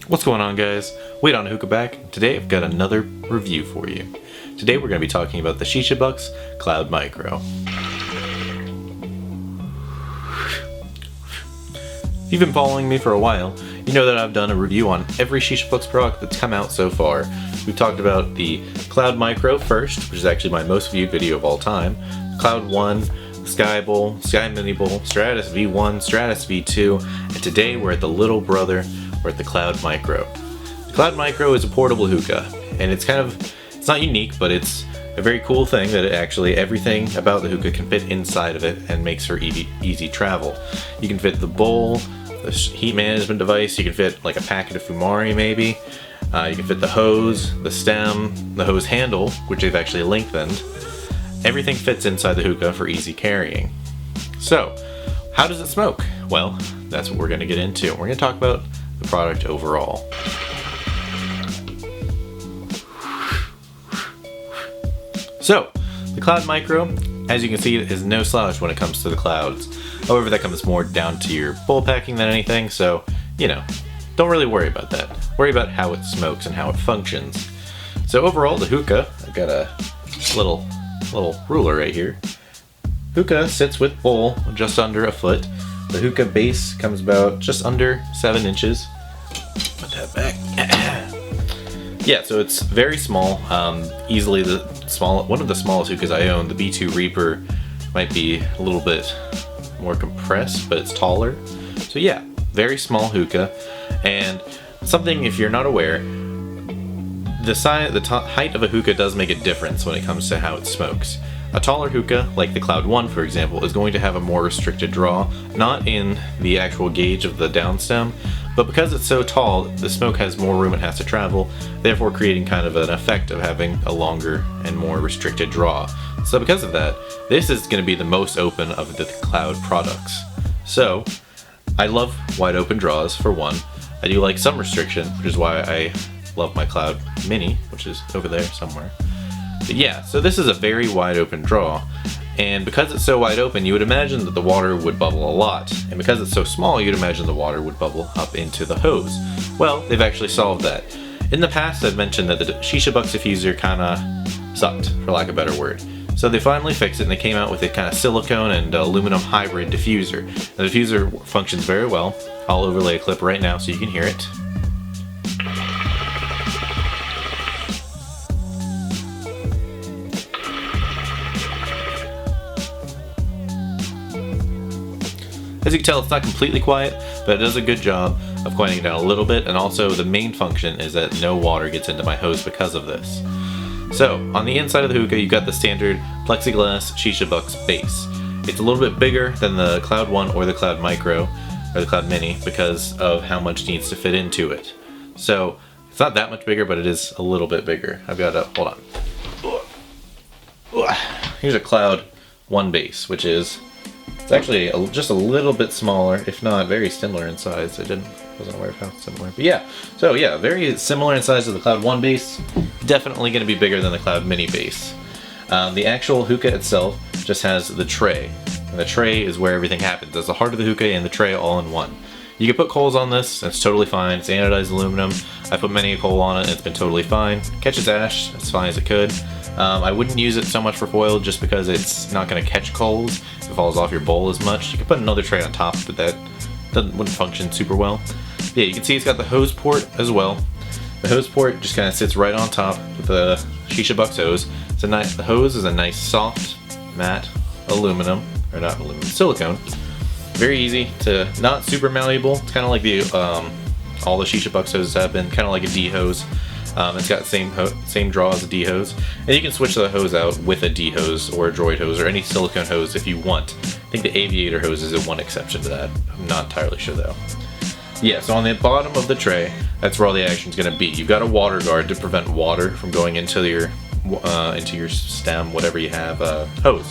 What's going on, guys? Wait on Hookah back. Today I've got another review for you. Today we're going to be talking about the Shishabucks Cloud Micro. If you've been following me for a while, you know that I've done a review on every Shishabucks product that's come out so far. We've talked about the Cloud Micro first, which is actually my most viewed video of all time, Cloud 1, Sky Bowl, Sky Mini Bowl, Stratus V1, Stratus V2, and today we're at the little brother, we're at the Cloud Micro. The Cloud Micro is a portable hookah, and it's not unique, but it's a very cool thing that everything about the hookah can fit inside of it and makes for easy travel. You can fit the bowl, the heat management device, you can fit like a packet of Fumari maybe, you can fit the hose, the stem, the hose handle, which they've actually lengthened. Everything fits inside the hookah for easy carrying. So, how does it smoke? Well, that's what we're going to get into. We're going to talk about the product overall. So, the Cloud Micro, as you can see, is no slouch when it comes to the clouds. However, that comes more down to your bowl packing than anything, so, don't really worry about that. Worry about how it smokes and how it functions. So overall, the hookah, I've got a little ruler right here. Hookah sits with bowl just under a foot. The hookah base comes about just under 7 inches. Put that back. Yeah, so it's very small. Easily one of the smallest hookahs I own. The B2 Reaper might be a little bit more compressed, but it's taller. So yeah, very small hookah. And something, if you're not aware, the height of a hookah does make a difference when it comes to how it smokes. A taller hookah, like the Cloud 1 for example, is going to have a more restricted draw, not in the actual gauge of the downstem, but because it's so tall, the smoke has more room it has to travel, therefore creating kind of an effect of having a longer and more restricted draw. So because of that, this is going to be the most open of the Cloud products. So, I love wide open draws for one. I do like some restriction, which is why I love my Cloud Mini, which is over there somewhere. But yeah, so this is a very wide open draw, and because it's so wide open, you would imagine that the water would bubble a lot, and because it's so small, you'd imagine the water would bubble up into the hose. Well, they've actually solved that. In the past, I've mentioned that the Shishabucks diffuser kinda sucked, for lack of a better word. So they finally fixed it, and they came out with a kind of silicone and aluminum hybrid diffuser. The diffuser functions very well. I'll overlay a clip right now so you can hear it. As you can tell, it's not completely quiet, but it does a good job of quieting it down a little bit, and also the main function is that no water gets into my hose because of this. So, on the inside of the hookah, you've got the standard plexiglass Shishabucks base. It's a little bit bigger than the Cloud 1 or the Cloud Micro, or the Cloud Mini, because of how much needs to fit into it. So, it's not that much bigger, but it is a little bit bigger. I've got hold on. Here's a Cloud 1 base, which is, it's actually just a little bit smaller, if not very similar in size. Wasn't aware of how similar. But yeah, so yeah, very similar in size to the Cloud 1 base. Definitely going to be bigger than the Cloud Mini base. The actual hookah itself just has the tray. And the tray is where everything happens. That's the heart of the hookah and the tray all in one. You can put coals on this, that's totally fine. It's anodized aluminum. I put many a coal on it and it's been totally fine. Catches ash as fine as it could. I wouldn't use it so much for foil just because it's not going to catch coals if it falls off your bowl as much. You can put another tray on top, but that wouldn't function super well. Yeah, you can see it's got the hose port as well. The hose port just kind of sits right on top with the Shishabucks hose. The hose is a nice soft, matte silicone. Very easy to, not super malleable. It's kind of like all the Shishabucks hoses have been, kind of like a D hose. It's got the same draw as a D hose, and you can switch the hose out with a D hose or a droid hose or any silicone hose if you want. I think the aviator hose is one exception to that. I'm not entirely sure though. Yeah, so on the bottom of the tray, that's where all the action's going to be. You've got a water guard to prevent water from going into your stem, whatever you have. Hose,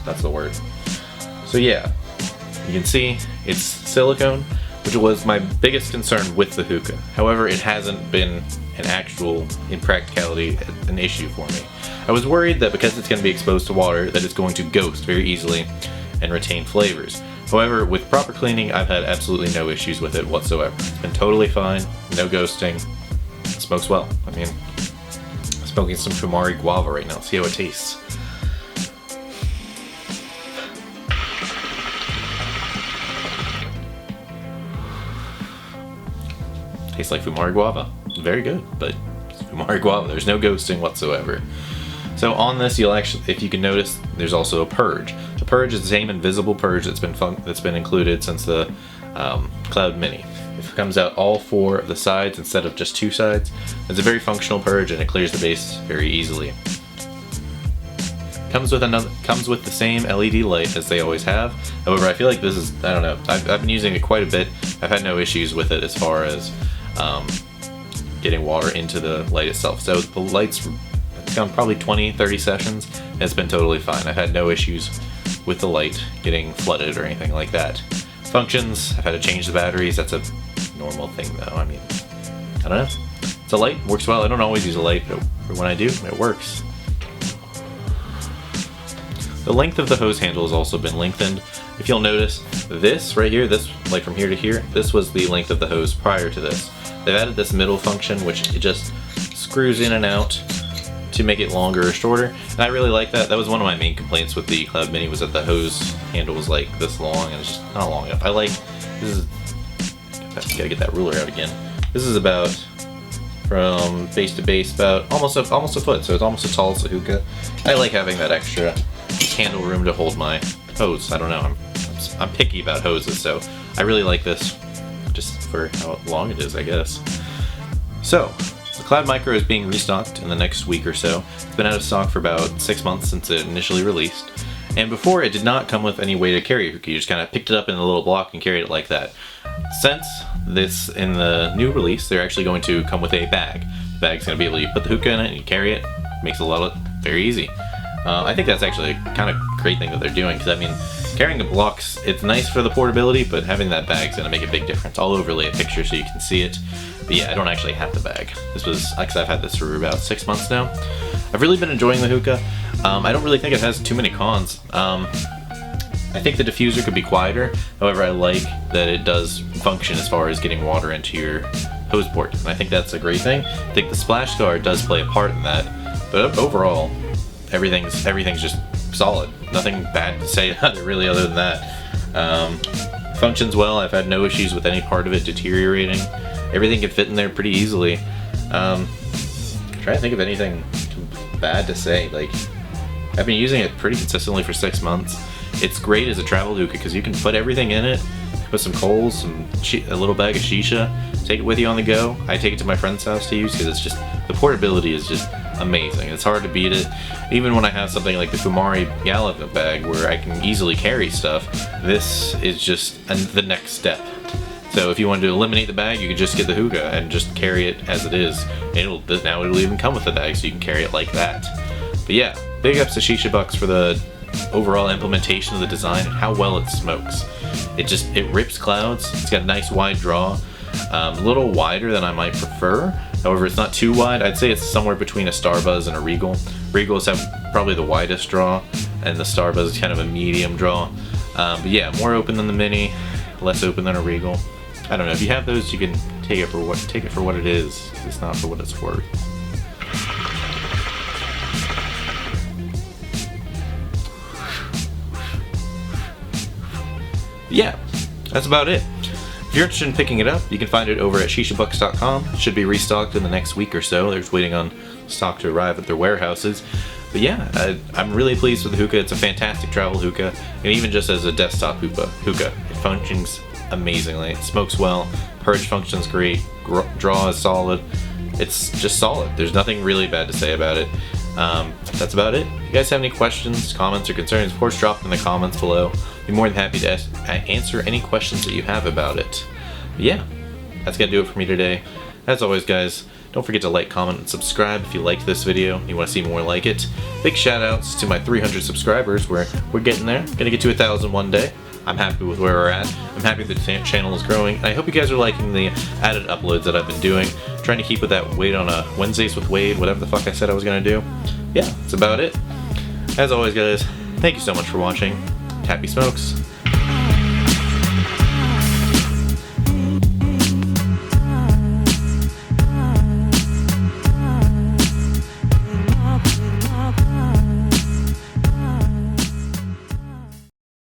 that's the word. So yeah, you can see it's silicone, which was my biggest concern with the hookah. However, it hasn't been in practicality, an issue for me. I was worried that because it's going to be exposed to water, that it's going to ghost very easily. and retain flavors. However, with proper cleaning, I've had absolutely no issues with it whatsoever. It's been totally fine, no ghosting, it smokes well. I mean, I'm smoking some Kumari guava right now, see how it tastes. Tastes like Fumari guava. Very good, but it's Fumari guava. There's no ghosting whatsoever. So on this, you'll actually, if you can notice, there's also a purge. The purge is the same invisible purge that's been included since the Cloud Mini. It comes out all 4 of the sides instead of just 2 sides. It's a very functional purge and it clears the base very easily. Comes with the same LED light as they always have. However, I feel like this is, I don't know, I've been using it quite a bit. I've had no issues with it as far as getting water into the light itself. So the light's gone probably 20-30 sessions and it's been totally fine. I've had no issues with the light getting flooded or anything like that. Functions, I've had to change the batteries. That's a normal thing though. I mean, I don't know. It's a light, works well. I don't always use a light, but when I do, it works. The length of the hose handle has also been lengthened. If you'll notice, this right here, this like from here to here, this was the length of the hose prior to this. They've added this middle function, which it just screws in and out to make it longer or shorter, and I really like that. That was one of my main complaints with the Cloud Mini, was that the hose handle was like this long, and it's just not long enough. I like, this is, gotta get that ruler out again. This is about, from base to base, about almost a foot, so it's almost as tall as the hookah. I like having that extra handle room to hold my hose. I don't know, I'm picky about hoses, so I really like this just for how long it is, I guess. So, the Cloud Micro is being restocked in the next week or so. It's been out of stock for about 6 months since it initially released. And before, it did not come with any way to carry a hookah. You just kind of picked it up in a little block and carried it like that. Since this, in the new release, they're actually going to come with a bag. The bag's going to be able to put the hookah in it and you carry it. Makes a lot of it very easy. I think that's actually a kind of great thing that they're doing, because I mean, carrying the blocks, it's nice for the portability, but having that bag's going to make a big difference. I'll overlay a picture so you can see it. But yeah, I don't actually have the bag. This was, because I've had this for about 6 months now. I've really been enjoying the hookah. I don't really think it has too many cons. I think the diffuser could be quieter. However, I like that it does function as far as getting water into your hose port, and I think that's a great thing. I think the splash guard does play a part in that, but overall, everything's just solid. Nothing bad to say about it really, other than that. Functions well. I've had no issues with any part of it deteriorating. Everything can fit in there pretty easily. I'm trying to think of anything bad to say. Like, I've been using it pretty consistently for 6 months. It's great as a travel hookah because you can put everything in it. Put some coals, a little bag of shisha, take it with you on the go. I take it to my friend's house to use because it's just, the portability is just amazing. It's hard to beat it. Even when I have something like the Kumari Gala bag where I can easily carry stuff, this is just the next step. So if you wanted to eliminate the bag, you could just get the hookah and just carry it as it is. And now it'll even come with the bag, so you can carry it like that. But yeah, big ups to Shishabucks for the overall implementation of the design and how well it smokes. It rips clouds. It's got a nice wide draw. A little wider than I might prefer. However, it's not too wide. I'd say it's somewhere between a Starbuzz and a Regal. Regals have probably the widest draw, and the Starbuzz is kind of a medium draw. But yeah, more open than the Mini, less open than a Regal. I don't know. If you have those, you can take it for what it is. It's not for what it's worth. Yeah, that's about it. If you're interested in picking it up, you can find it over at Shishabucks.com. It should be restocked in the next week or so. They're just waiting on stock to arrive at their warehouses. But yeah, I'm really pleased with the hookah. It's a fantastic travel hookah, and even just as a desktop hookah, it functions amazingly. It smokes well. Purge functions great. Draw is solid. It's just solid. There's nothing really bad to say about it. That's about it. If you guys have any questions, comments, or concerns, of course, drop them in the comments below. Be more than happy to answer any questions that you have about it. But yeah, that's gonna do it for me today. As always, guys, don't forget to like, comment, and subscribe if you liked this video and you want to see more like it. Big shout outs to my 300 subscribers, where we're getting there. Gonna get to 1,000 one day. I'm happy with where we're at. I'm happy that the channel is growing. And I hope you guys are liking the added uploads that I've been doing. Trying to keep with that Wade on a Wednesdays with Wade, whatever the fuck I said I was gonna do. Yeah, that's about it. As always, guys, thank you so much for watching. Happy smokes!